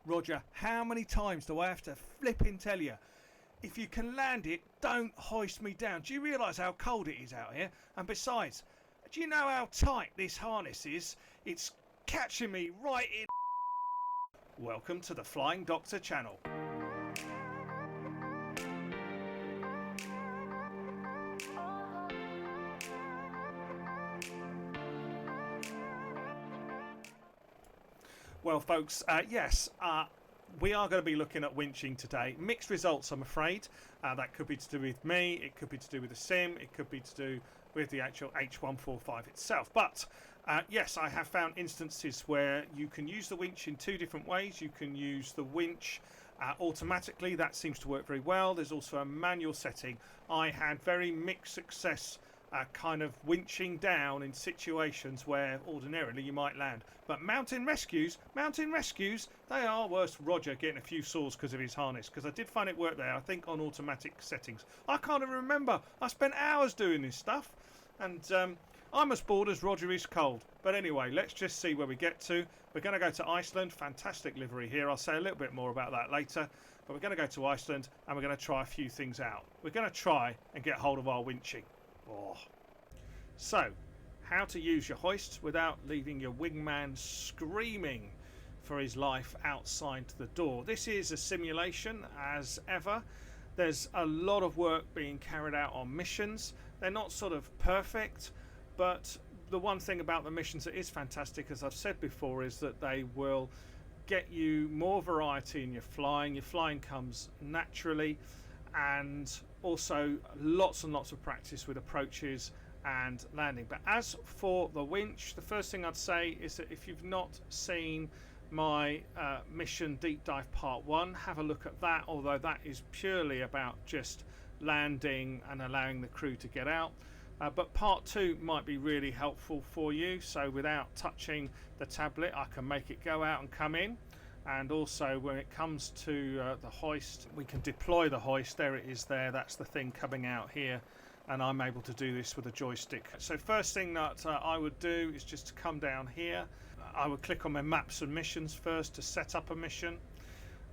Roger, how many times do I have to flipping tell you? If you can land it, don't hoist me down. Do you realise how cold it is out here? And besides, do you know how tight this harness is? It's catching me right in. Welcome to the Flying Doctor channel. Well, folks, yes, we are going to be looking at winching today. Mixed results, I'm afraid. That could be to do with me, it could be to do with the sim, it could be to do with the actual H145 itself. But yes, I have found instances where you can use the winch in two different ways. You can use the winch automatically, that seems to work very well. There's also a manual setting. I had very mixed success kind of winching down in situations where ordinarily you might land. But mountain rescues, they are worse. Roger getting a few sores because of his harness, because I did find it worked there, I think, on automatic settings. I can't even remember. I spent hours doing this stuff, and I'm as bored as Roger is cold. But anyway, let's just see where we get to. We're going to go to Iceland. Fantastic livery here. I'll say a little bit more about that later. But we're going to go to Iceland and we're going to try a few things out. We're going to try and get hold of our winching. Oh. So, how to use your hoist without leaving your wingman screaming for his life outside the door. This is a simulation, as ever. There's a lot of work being carried out on missions. They're not sort of perfect, but the one thing about the missions that is fantastic, as I've said before, is that they will get you more variety in your flying. Your flying comes naturally, and also lots and lots of practice with approaches and landing. But as for the winch, the first thing I'd say is that if you've not seen my mission deep dive part 1, have a look at that, although that is purely about just landing and allowing the crew to get out. But part 2 might be really helpful for you, so without touching the tablet I can make it go out and come in. And also when it comes to the hoist, we can deploy the hoist. There it is there, that's the thing coming out here, and I'm able to do this with a joystick. So first thing that I would do is just to come down here. I would click on my maps and missions first to set up a mission,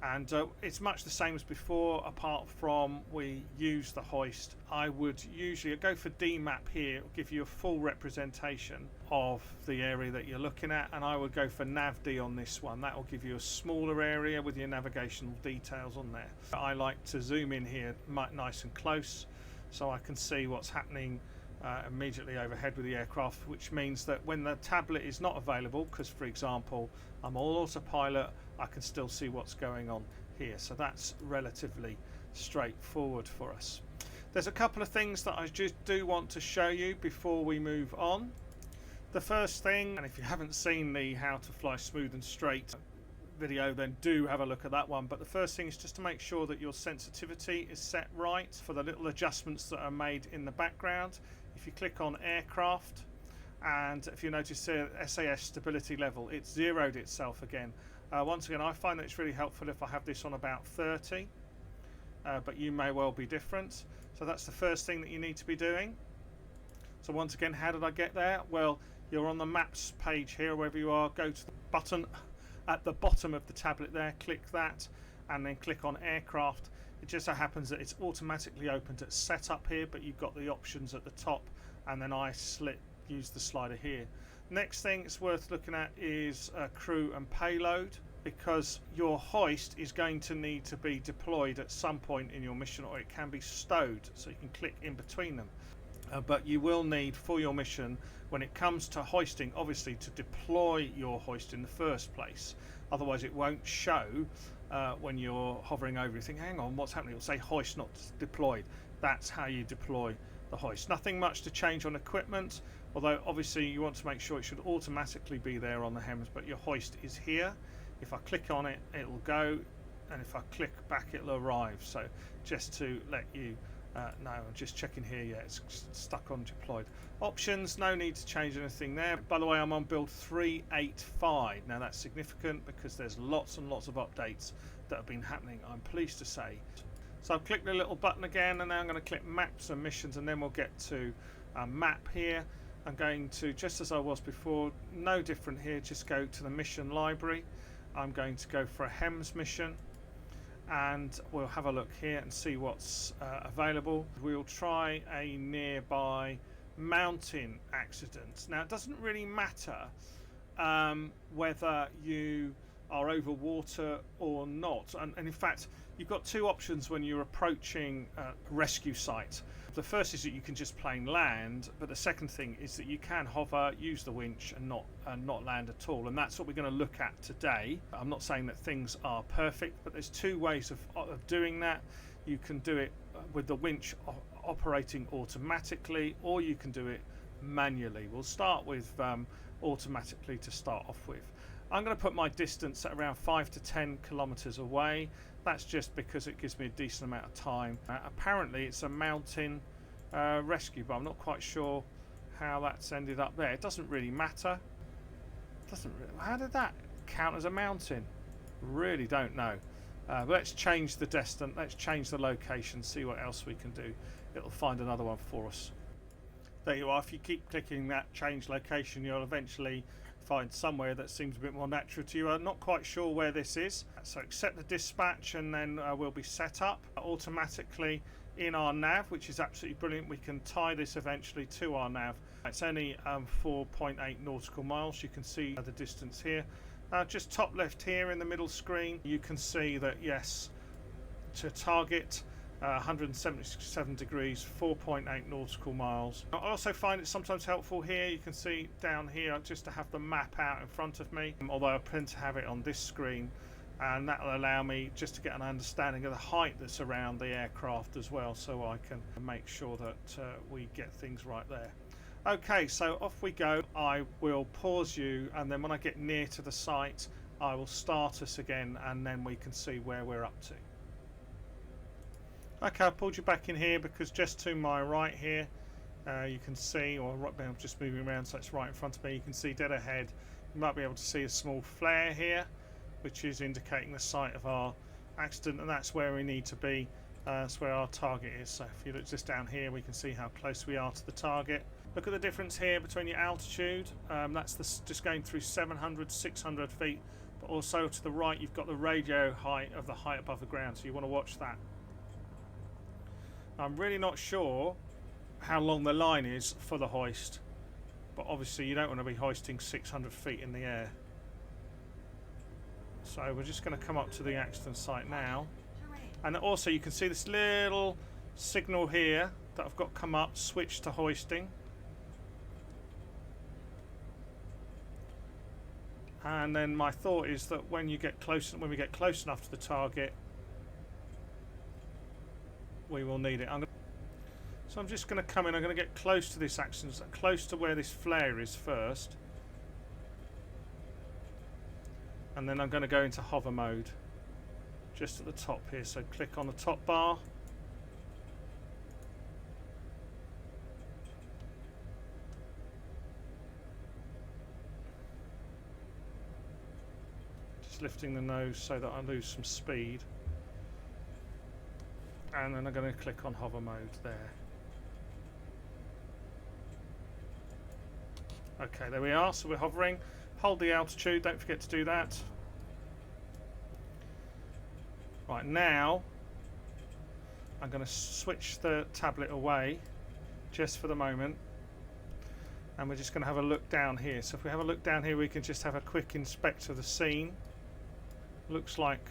and it's much the same as before, apart from we use the hoist. I would usually go for D map here. It'll give you a full representation of the area that you're looking at, and I would go for nav D on this one. That will give you a smaller area with your navigational details on there. I like to zoom in here nice and close so I can see what's happening immediately overhead with the aircraft, which means that when the tablet is not available, because for example I'm all autopilot, I can still see what's going on here. So that's relatively straightforward for us. There's a couple of things that I just do want to show you before we move on. The first thing, and if you haven't seen the how to fly smooth and straight video, then do have a look at that one. But the first thing is just to make sure that your sensitivity is set right for the little adjustments that are made in the background. If you click on aircraft, and if you notice here SAS stability level, it's zeroed itself again. Once again, I find that it's really helpful if I have this on about 30, but you may well be different. So that's the first thing that you need to be doing. So once again, how did I get there? Well, you're on the maps page here, wherever you are. Go to the button at the bottom of the tablet there, click that, and then click on aircraft. It just so happens that it's automatically opened at setup here, but you've got the options at the top, and then I use the slider here. Next thing it's worth looking at is crew and payload, because your hoist is going to need to be deployed at some point in your mission, or it can be stowed, so you can click in between them. But you will need, for your mission, when it comes to hoisting, obviously to deploy your hoist in the first place. Otherwise it won't show when you're hovering over. You think, hang on, what's happening? It'll say hoist not deployed. That's how you deploy the hoist. Nothing much to change on equipment, although obviously you want to make sure it should automatically be there on the HEMS, but your hoist is here. If I click on it, it'll go, and if I click back, it'll arrive. So just to let you no, I'm just checking here. Yeah, it's stuck on deployed. Options, no need to change anything there. By the way, I'm on build 385. Now that's significant because there's lots and lots of updates that have been happening, I'm pleased to say. So I've clicked the little button again, and now I'm going to click maps and missions, and then we'll get to map here. I'm going to, just as I was before, no different here, just go to the mission library. I'm going to go for a HEMS mission, and we'll have a look here and see what's available. We'll try a nearby mountain accident. Now, it doesn't really matter whether you are over water or not, and in fact you've got two options when you're approaching a rescue site. The first is that you can just plain land, but the second thing is that you can hover, use the winch, and not land at all, and that's what we're going to look at today. I'm not saying that things are perfect, but there's two ways of doing that. You can do it with the winch operating automatically, or you can do it manually. We'll start with automatically to start off with. I'm going to put my distance at around 5 to 10 kilometers away. That's just because it gives me a decent amount of time. Apparently it's a mountain rescue, but I'm not quite sure how that's ended up there. It doesn't really matter. How did that count as a mountain? Really don't know. But let's change the distance, let's change the location, see what else we can do. It'll find another one for us. There you are. If you keep clicking that change location, you'll eventually find somewhere that seems a bit more natural to you. I'm not quite sure where this is, so accept the dispatch, and then we'll be set up automatically in our nav, which is absolutely brilliant. We can tie this eventually to our nav. It's only 4.8 nautical miles. You can see the distance here. Just top left here in the middle screen, you can see that yes, to target 177 degrees, 4.8 nautical miles. I also find it sometimes helpful here, you can see down here, just to have the map out in front of me, although I tend to have it on this screen, and that will allow me just to get an understanding of the height that's around the aircraft as well, so I can make sure that we get things right there. Okay, so off we go. I will pause you, and then when I get near to the site I will start us again, and then we can see where we're up to. Okay, I pulled you back in here because just to my right here you can see, or right, I'm just moving around so it's right in front of me, you can see dead ahead, you might be able to see a small flare here which is indicating the site of our accident, and that's where we need to be. That's where our target is. So if you look just down here, we can see how close we are to the target. Look at the difference here between your altitude, that's just going through 700, 600 feet, but also to the right you've got the radio height of the height above the ground, so you want to watch that. I'm really not sure how long the line is for the hoist, but obviously you don't want to be hoisting 600 feet in the air. So we're just going to come up to the accident site now, and also you can see this little signal here that I've got come up, switch to hoisting. And then my thought is that when we get close enough to the target, we will need it. So I'm just going to come in, I'm going to get close to this accident, close to where this flare is first, and then I'm going to go into hover mode just at the top here. So click on the top bar, just lifting the nose so that I lose some speed, and then I'm going to click on hover mode there. Okay, there we are, so we're hovering. Hold the altitude, don't forget to do that. Right, now I'm going to switch the tablet away just for the moment, and we're just going to have a look down here. So if we have a look down here, we can just have a quick inspect of the scene. Looks like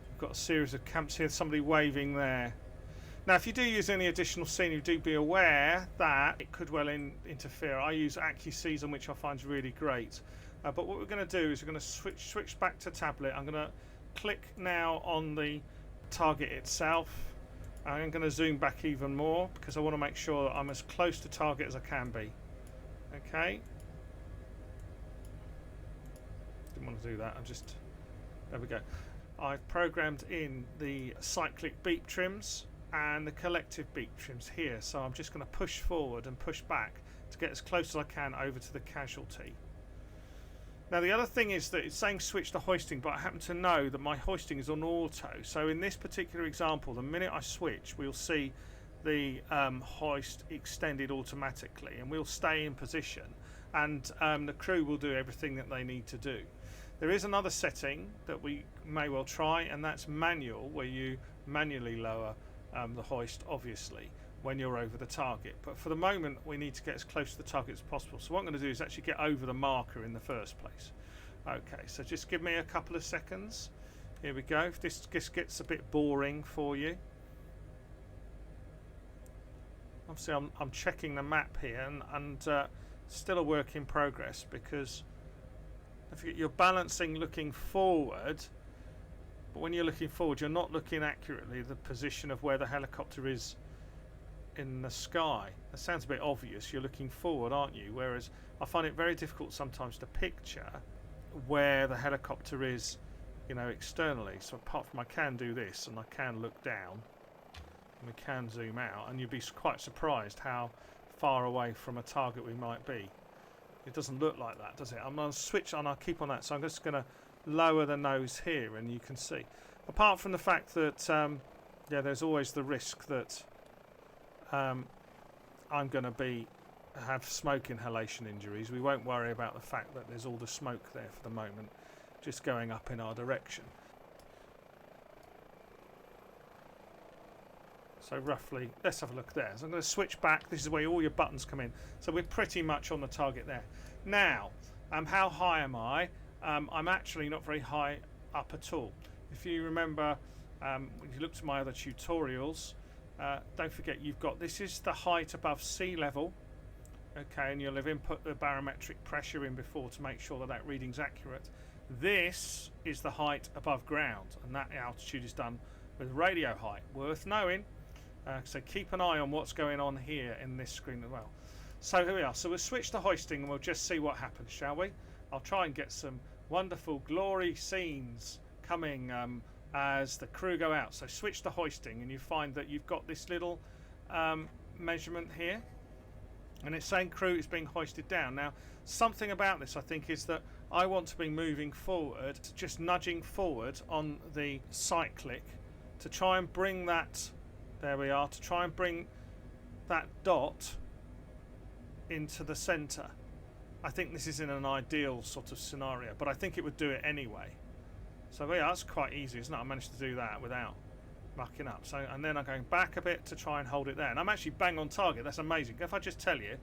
we've got a series of camps here, somebody waving there. Now if you do use any additional scenery, do be aware that it could well interfere. I use AccuSeason, which I find is really great. But what we're going to do is we're going to switch back to tablet. I'm going to click now on the target itself. I'm going to zoom back even more because I want to make sure that I'm as close to target as I can be. Okay. Didn't want to do that. There we go. I've programmed in the cyclic beep trims and the collective beep trims here, so I'm just going to push forward and push back to get as close as I can over to the casualty. Now the other thing is that it's saying switch to hoisting, but I happen to know that my hoisting is on auto, so in this particular example, the minute I switch, we'll see the hoist extended automatically, and we'll stay in position, and the crew will do everything that they need to do. There is another setting that we may well try, and that's manual, where you manually lower the hoist, obviously, when you're over the target. But for the moment, we need to get as close to the target as possible. So what I'm going to do is actually get over the marker in the first place. Okay, so just give me a couple of seconds. Here we go. If this just gets a bit boring for you. Obviously, I'm checking the map here, and still a work in progress, because if you're balancing looking forward, but when you're looking forward, you're not looking accurately at the position of where the helicopter is in the sky. That sounds a bit obvious. You're looking forward, aren't you? Whereas I find it very difficult sometimes to picture where the helicopter is, you know, externally. So apart from I can do this, and I can look down, and we can zoom out, and you'd be quite surprised how far away from a target we might be. It doesn't look like that, does it? I'm going to switch on, I'll keep on that, so I'm just going to lower the nose here, and you can see. Apart from the fact that, yeah, there's always the risk that I'm going to have smoke inhalation injuries. We won't worry about the fact that there's all the smoke there for the moment, just going up in our direction. So roughly, let's have a look there. So I'm going to switch back. This is where all your buttons come in. So we're pretty much on the target there. Now, how high am I? I'm actually not very high up at all. If you remember, when you looked at my other tutorials, don't forget you've got, this is the height above sea level. Okay, and you'll have input the barometric pressure in before to make sure that that reading's accurate. This is the height above ground, and that altitude is done with radio height. Worth knowing. So keep an eye on what's going on here in this screen as well. So here we are. So we'll switch to hoisting and we'll just see what happens, shall we? I'll try and get some wonderful glory scenes coming as the crew go out. So switch to hoisting, and you find that you've got this little measurement here, and it's saying crew is being hoisted down. Now, something about this, I think, is that I want to be moving forward, just nudging forward on the cyclic to try and bring that, there we are, to try and bring that dot into the center. I think this is in an ideal sort of scenario, but I think it would do it anyway. So yeah, that's quite easy, isn't it? I managed to do that without mucking up. So, and then I'm going back a bit to try and hold it there, and I'm actually bang on target. That's amazing. If I just tell you,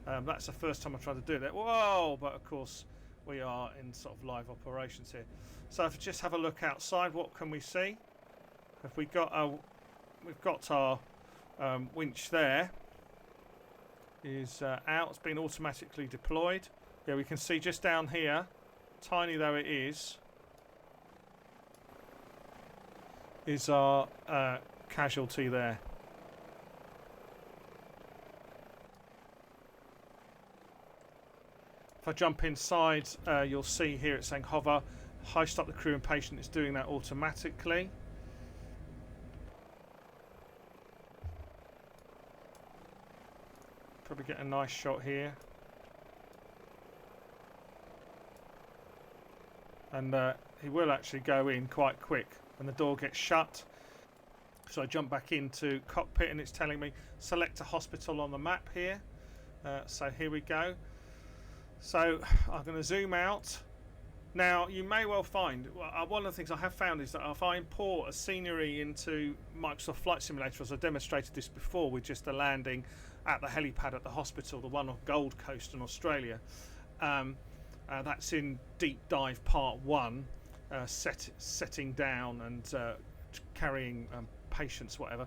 that's the first time I've tried to do that. Whoa! But of course, we are in sort of live operations here. So if we just have a look outside, what can we see? Have we got we've got our winch there. Is out. It's been automatically deployed. Yeah, we can see just down here, tiny though it is our casualty there. If I jump inside, you'll see here it's saying hover, hoist up the crew and patient. It's doing that automatically. Probably get a nice shot here. And he will actually go in quite quick when the door gets shut. So I jump back into cockpit and it's telling me select a hospital on the map here. So here we go. So I'm going to zoom out. Now you may well find, one of the things I have found is that if I import a scenery into Microsoft Flight Simulator, as I demonstrated this before with just the landing at the helipad at the hospital, the one off Gold Coast in Australia, that's in Deep Dive Part 1, setting down and carrying patients, whatever.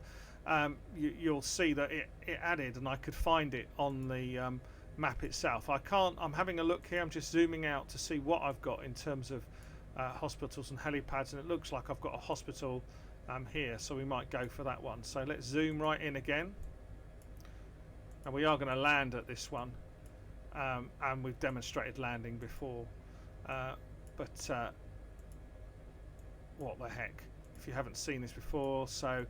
You'll see that it added, and I could find it on the map itself. I'm having a look here. I'm just zooming out to see what I've got in terms of hospitals and helipads, and it looks like I've got a hospital here, so we might go for that one. So let's zoom right in again, and we are going to land at this one, and we've demonstrated landing before, but what the heck, if you haven't seen this before. So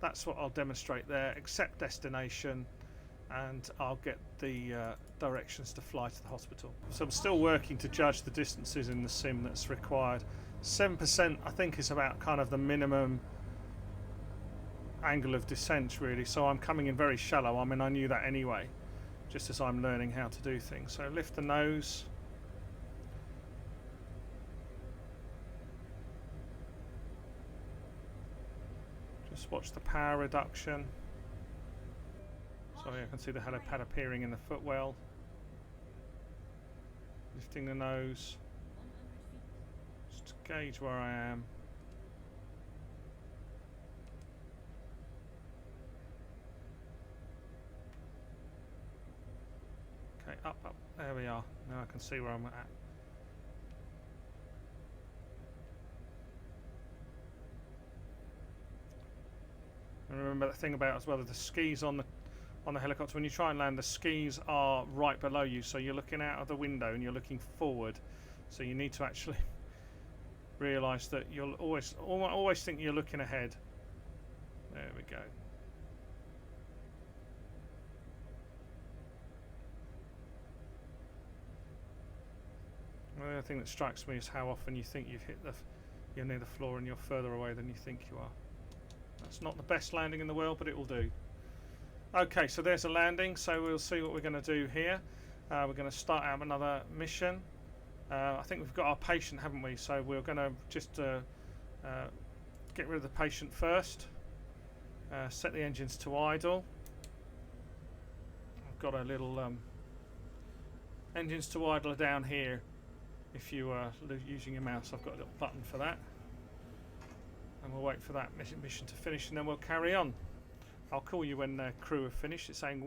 that's what I'll demonstrate there. Accept destination, and I'll get the directions to fly to the hospital. So I'm still working to judge the distances in the sim that's required. 7% I think is about kind of the minimum angle of descent, really. So I'm coming in very shallow. I mean, I knew that anyway, just as I'm learning how to do things. So lift the nose. Just watch the power reduction. Sorry, I can see the helipad appearing in the footwell. Lifting the nose. Just to gauge where I am. Okay, up. There we are. Now I can see where I'm at. And remember that thing about as well, the skis on the helicopter. When you try and land, the skis are right below you, so you're looking out of the window and you're looking forward. So you need to actually realise that you'll always think you're looking ahead. There we go. The other thing that strikes me is how often you think you're near the floor and you're further away than you think you are. That's not the best landing in the world, but it will do. Okay, so there's a landing, so we'll see what we're going to do here. We're going to start out another mission. I think we've got our patient, haven't we? So we're going to just get rid of the patient first. Set the engines to idle. I've got a little engines to idle down here. If you are using your mouse, I've got a little button for that. And we'll wait for that mission to finish, and then we'll carry on. I'll call you when the crew have finished. It's saying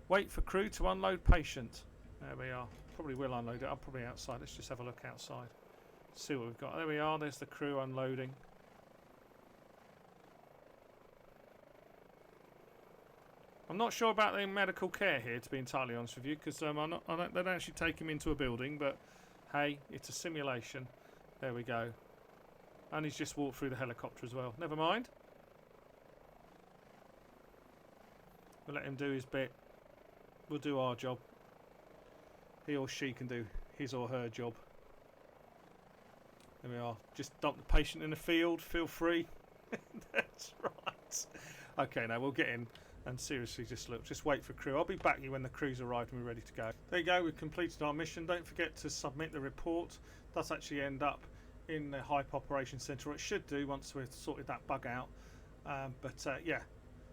wait for crew to unload patient. There we are. Probably will unload it. I'm probably outside. Let's just have a look outside. See what we've got. There we are. There's the crew unloading. I'm not sure about the medical care here, to be entirely honest with you, because they don't actually take him into a building, but hey, it's a simulation. There we go. And he's just walked through the helicopter as well. Never mind. We'll let him do his bit. We'll do our job. He or she can do his or her job. There we are. Just dump the patient in the field. Feel free. That's right. Okay, now we'll get in and seriously just wait for crew. I'll be back when the crew's arrived and we're ready to go. There you go. We've completed our mission. Don't forget to submit the report. It does actually end up in the Hype Operations Centre, or it should do once we've sorted that bug out. Yeah.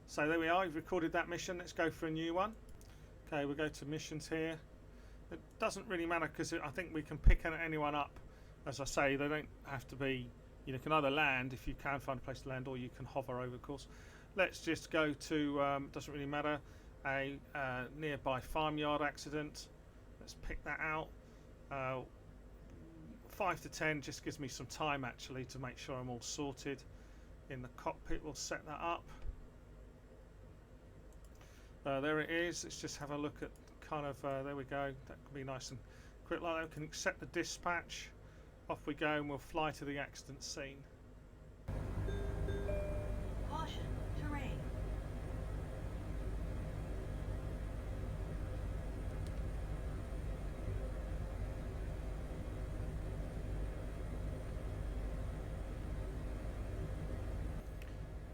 So there we are. We've recorded that mission. Let's go for a new one. Okay, we'll go to missions here. It doesn't really matter because I think we can pick anyone up. As I say, they don't have to be. You can either land if you can find a place to land, or you can hover over course. Let's just go to. Doesn't really matter. A nearby farmyard accident. Let's pick that out. 5 to 10 just gives me some time actually to make sure I'm all sorted in the cockpit. We'll set that up. There it is. Let's just have a look at kind of there we go. That can be nice and quick like that. We can accept the dispatch. Off we go, and we'll fly to the accident scene. Caution, terrain.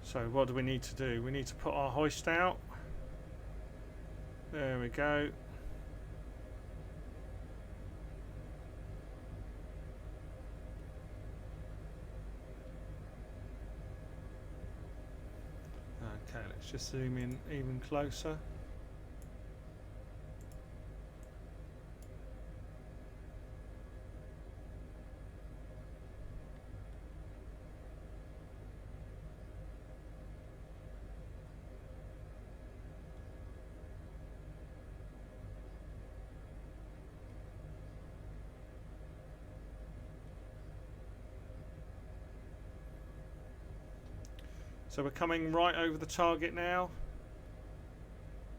So what do we need to do? We need to put our hoist out. There we go. Okay, let's just zoom in even closer. So we're coming right over the target now,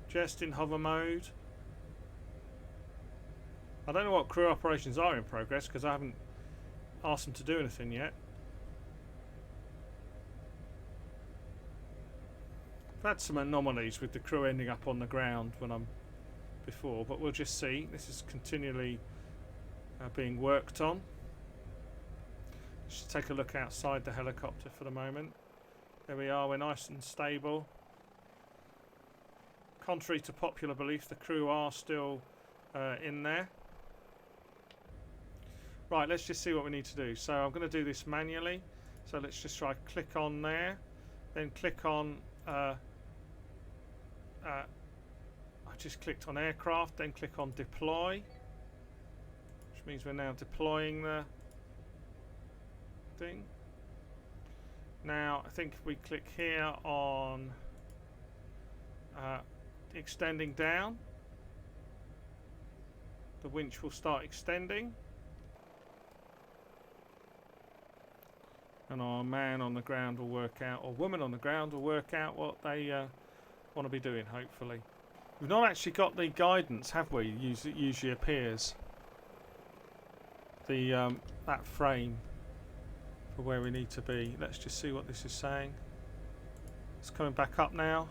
just in hover mode. I don't know what crew operations are in progress because I haven't asked them to do anything yet. I've had some anomalies with the crew ending up on the ground when I'm before, but we'll just see. This is continually being worked on. Just take a look outside the helicopter for the moment. There we are, we're nice and stable. Contrary to popular belief, the crew are still in there. Right, let's just see what we need to do. So I'm going to do this manually. So let's just try click on there. then click on I just clicked on aircraft, then click on deploy, which means we're now deploying the thing. Now I think if we click here on extending down, the winch will start extending, and our man on the ground will work out, or woman on the ground will work out what they want to be doing, hopefully. We've not actually got the guidance, have we? It usually appears the that frame for where we need to be. Let's just see what this is saying. It's coming back up now.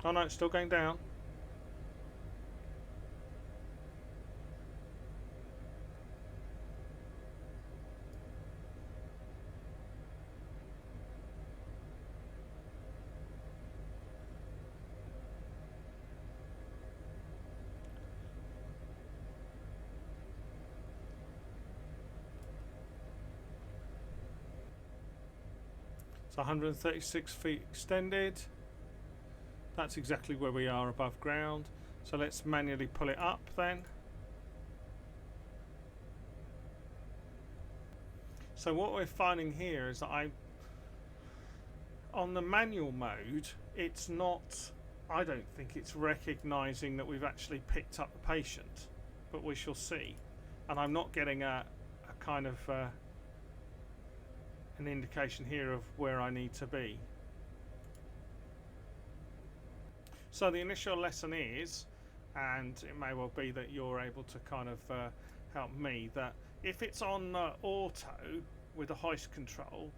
Oh no, it's still going down. It's 136 feet extended. That's exactly where we are above ground. So let's manually pull it up then. So what we're finding here is that on the manual mode, it's not, I don't think it's recognizing that we've actually picked up the patient, but we shall see. And I'm not getting a kind of an indication here of where I need to be. So the initial lesson is, and it may well be that you're able to kind of help me, that if it's on auto with the hoist control,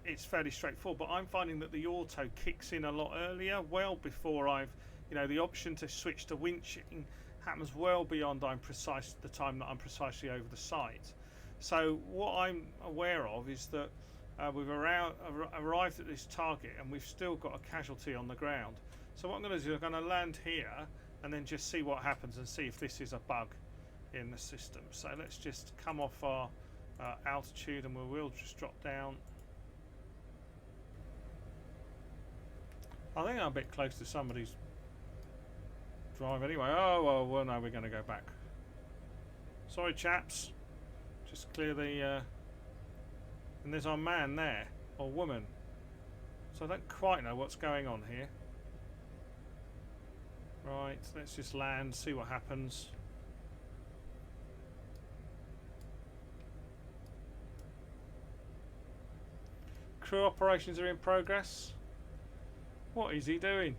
it's fairly straightforward, but I'm finding that the auto kicks in a lot earlier, well before the option to switch to winching happens well beyond the time that I'm precisely over the site. So what I'm aware of is that we've arrived at this target and we've still got a casualty on the ground. So what I'm going to do is I'm going to land here and then just see what happens and see if this is a bug in the system. So let's just come off our altitude and we will just drop down. I think I'm a bit close to somebody's drive anyway. Oh well no, we're going to go back. Sorry chaps. Just clear the and there's our man there, or woman. So I don't quite know what's going on here. Right, let's just land, see what happens. Crew operations are in progress. What is he doing?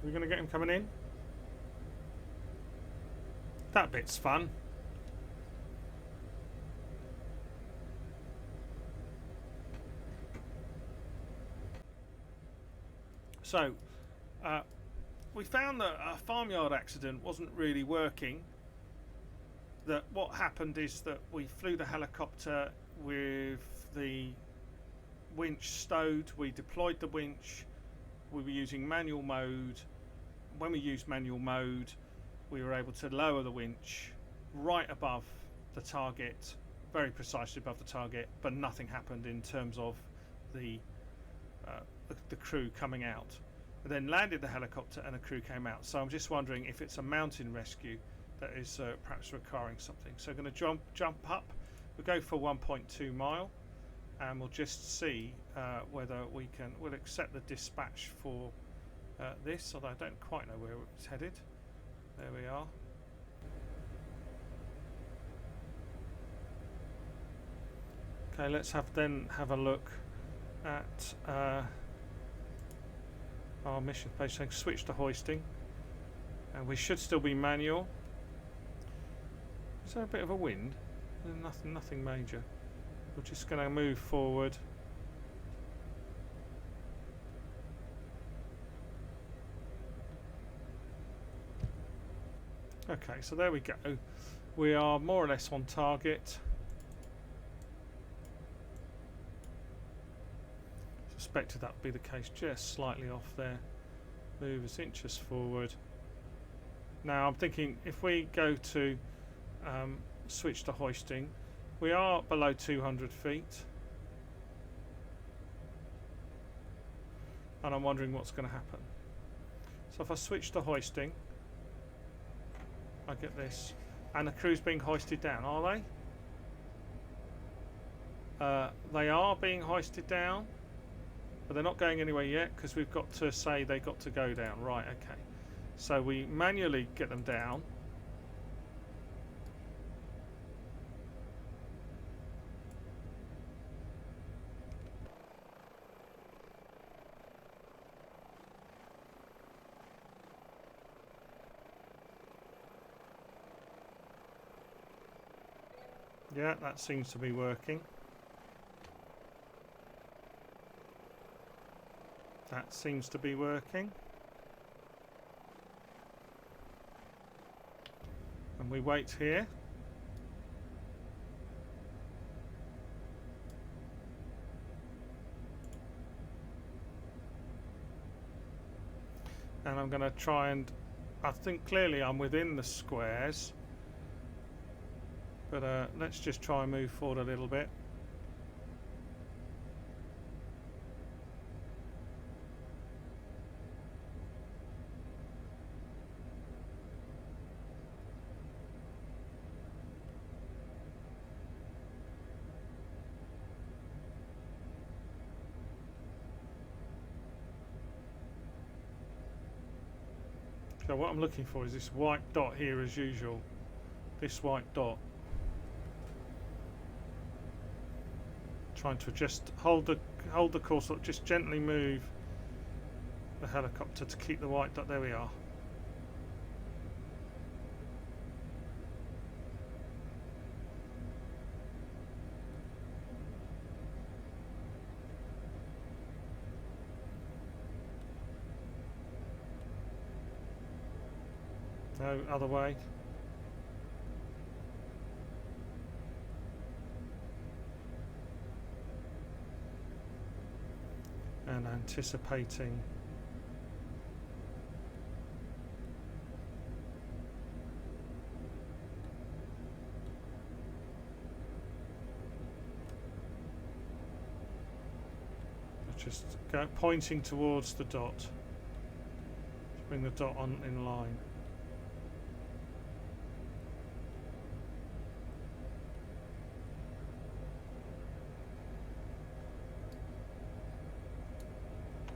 We're going to get him coming in. That bit's fun. So, we found that a farmyard accident wasn't really working. That what happened is that we flew the helicopter with the winch stowed. We deployed the winch. We were using manual mode. When we used manual mode, we were able to lower the winch right above the target, very precisely above the target, but nothing happened in terms of the crew coming out. We then landed the helicopter and the crew came out. So I'm just wondering if it's a mountain rescue that is perhaps requiring something. So I'm going to jump up. We'll go for 1.2 mile and we'll just see whether we'll accept the dispatch for this, although I don't quite know where it's headed. There we are. Okay, let's have a look at our mission page saying switch to hoisting, and we should still be manual. Is there a bit of a wind? Nothing major. We're just going to move forward. Okay, so there we go. We are more or less on target. Suspected that would be the case, just slightly off there. Move us inches forward. Now I'm thinking if we go to switch to hoisting, we are below 200 feet. And I'm wondering what's going to happen. So if I switch to hoisting, I get this. And the crew's being hoisted down, are they? They are being hoisted down, but they're not going anywhere yet because we've got to say they got to go down. Right, okay. So we manually get them down. Yeah, that seems to be working. That seems to be working. And we wait here. And I'm going to try and, I think clearly I'm within the squares. But let's just try and move forward a little bit. So what I'm looking for is this white dot here as usual. This white dot. Trying to just hold the course up, just gently move the helicopter to keep the white dot. There we are. No, other way. And anticipating just pointing towards the dot to bring the dot on in line.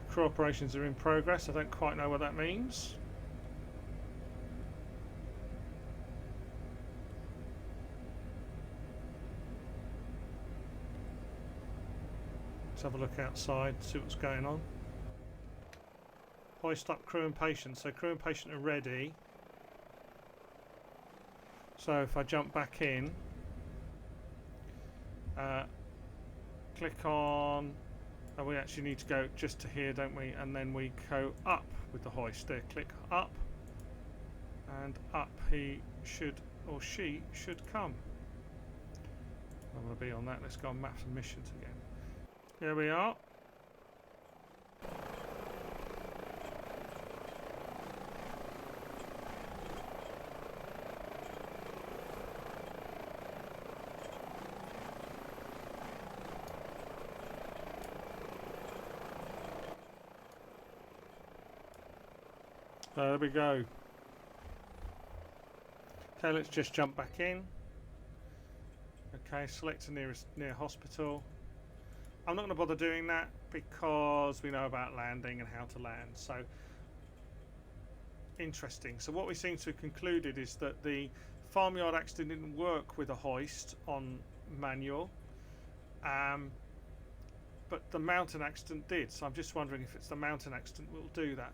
Crew operations are in progress. I don't quite know what that means. Let's have a look outside, see what's going on. Hoist up crew and patient. So crew and patient are ready. So if I jump back in, click on. Oh, we actually need to go just to here, don't we? And then we go up with the hoist. There, click up, and up he should, or she should come. I want to be on that. Let's go on maps and missions again. Here we are. There we go. Okay, let's just jump back in. Okay, select the near hospital. I'm not going to bother doing that because we know about landing and how to land. So interesting. So what we seem to have concluded is that the Farmyard accident didn't work with a hoist on manual, but the mountain accident did. So I'm just wondering if it's the mountain accident will do that.